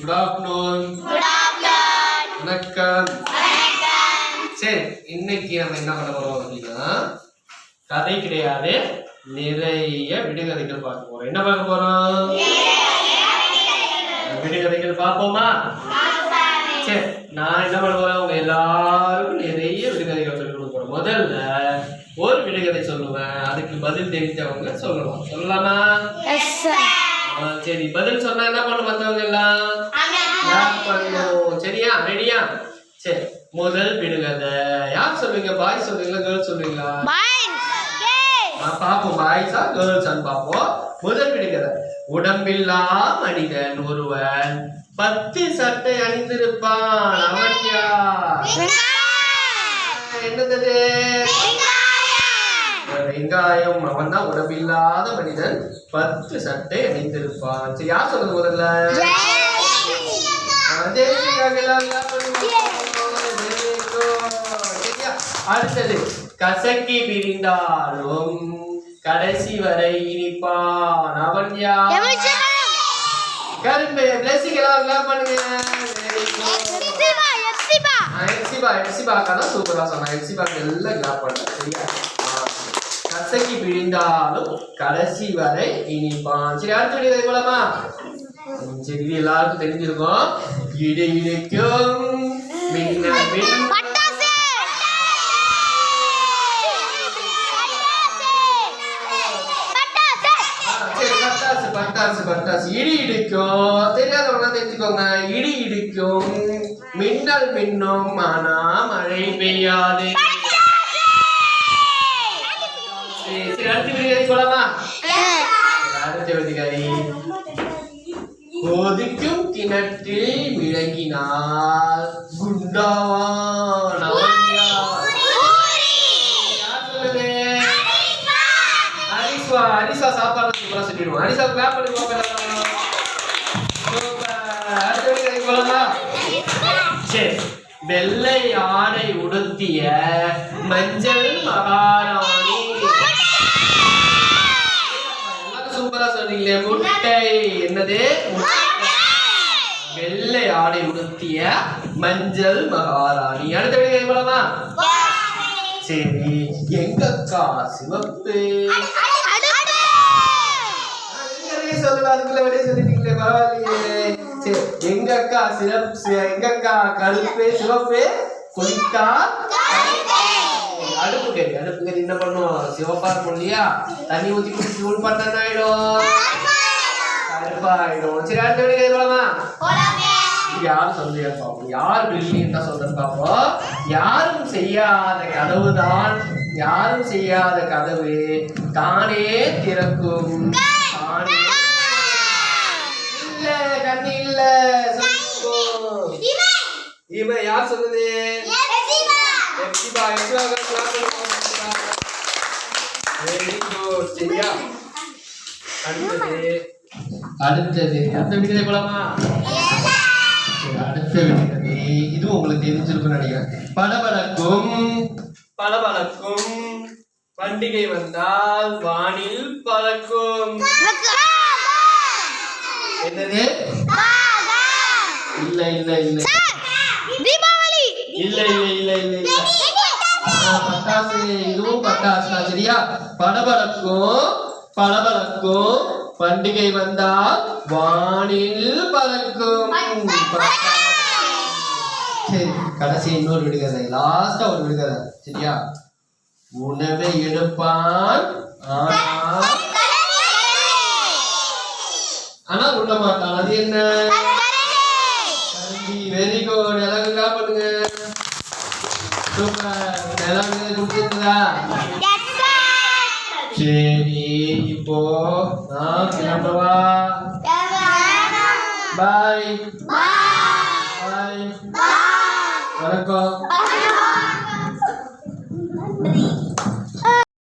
Good afternoon. வணக்கம். சரி, இன்னைக்கு நம்ம என்ன பண்ண போறோம் அப்படின்னா கதை கிடையாது, நிறைய விடுகதைகள் பார்க்க போறோம். என்ன பார்க்க போறோம்? விடுகதைகள் பார்ப்போமா? சரி, நான் என்ன பண்ண போறேன், உங்க எல்லாருக்கும் நிறைய விடுகதைகள் சொல்லி கொடுக்க போறேன். முதல்ல ஒரு விடுகதை சொல்லுவேன், அதுக்கு பதில் தெரிஞ்சவங்க சொல்லலாம். சொல்லலாமா? சரி, பதில் சொன்னா என்ன பண்ணும் மத்தவங்க எல்லாம்? பண்ணும். சரியா? ரெடியா? சரி, முதல் விடுகதை யார் சொல்லுவீங்க? பாய் சொல்லுவீங்களா, கேர்ள்ஸ் சொல்லுவீங்களா? பாப்போம், பாய்ஸா கேர்ள்ஸான்னு பாப்போம். முதல் விடுகதை. உடம்பில்லா மனிதன் ஒருவன் 10 சட்டை அணிந்திருப்பான், அவன் யார்? என்னது? வெங்காயம். அவன் தான் உடம்பில்லாத மனிதன், 10 சட்டை அணிந்திருப்பான். சரி, யார் சொல்றது முதல்ல? அடுத்தது. கசக்கி பிரிந்தாலும் கடைசி வரை இனிப்பான், அவன் யார்? கரும்பு. பண்ணுங்க. சூப்பரா சொன்னா. எல்லாம் கிளாப் பண்ண. சரியா? கசக்கி பிரிந்தாலும் கடைசி வரை இனிப்பான். சரி, அடுத்த வீடியோ போலாமா? சரி, எல்லாருக்கும் தெரிஞ்சிருக்கும். இடி இடிக்கும் மின்னல் மின் பட்டாசு. இடி இடிக்கும். தெரியாதவங்க தெரிஞ்சுக்கோங்க. இடி இடிக்கும், மின்னல் மின்னும், ஆனா மழை பெய்யாது. சரி, அடுத்த விடுகதை போலாமா? அடுத்த விடுகதை. கொதிக்கும் கிணற்றில் விளங்கினார் குண்டாவான், அவன் யார்? சொல்லுது? அரிசா. சாப்பாடு சூப்பரா சொல்லிடுவோம். அரிசா கிளாப் பண்ணி பார்க்கலாம். அடுத்த விடுகதை போலாமா? சரி, வெள்ளை ஆடை உடுத்திய மஞ்சள் மகாராணி. சூப்பரா சொன்னீங்களே. முட்டை. என்னது? வெள்ளை ஆடை உடுத்திய மஞ்சள் மகாராணி. அடுத்த விடுகதை போலாமா? சரி, எங்க அக்கா சிவப்பு. சொல்லலாம், அதுக்குள்ள வெளியே சொல்லிட்டீங்களே, பரவாயில்லையே. சரி, எங்க அக்கா எங்க அக்கா கருப்பு சிவப்பு குளித்தா அடுப்பு கறி. என்ன பண்ணும்? சிவப்பா இருக்கும் இல்லையா? தண்ணி ஊத்தி குடிச்சு சூடு பண்ண ஆயிடும், கருப்பாயிடும். சரி, அடுத்த விடுகதை போலாமா? யாரும் சொல்லியா பாப்போம். யார் பிரில்லியன்ட்டா சொல்றது பாப்போம். யாரும் செய்யாத கதவு தானே திறக்கும். தானே இல்ல, கண்ணி இல்ல. இவன் யார் சொல்லுது? சரியா? அடுத்தது அடுத்த விடுகதை போலாமா? அடுத்த விடுகதை இது உங்களுக்கு தெரிஞ்சிருக்கும்னு நினைக்கிறேன். பளபளக்கும் பண்டிகை வந்தால் வானில் பறக்கும். என்னது? இல்ல. பட்டாசு. இதுவும் பட்டாசு தான். சரியா? பளபளக்கும் பண்டிகை வந்தால் வானில் பறக்கும். சரி, கடைசி இன்னொரு விடுகதை, லாஸ்டா ஒரு விடுகதை. சரியா? உணவை எடுப்பான் ஆனா உண்ண மாட்டான். அது என்ன? Very good. எல்லாம் பண்ணுங்க. சூப்பர். எல்லாம் கொடுத்துருந்தா? சரி, இப்போ நான் கிளம்பவா? பாய். வணக்கம்.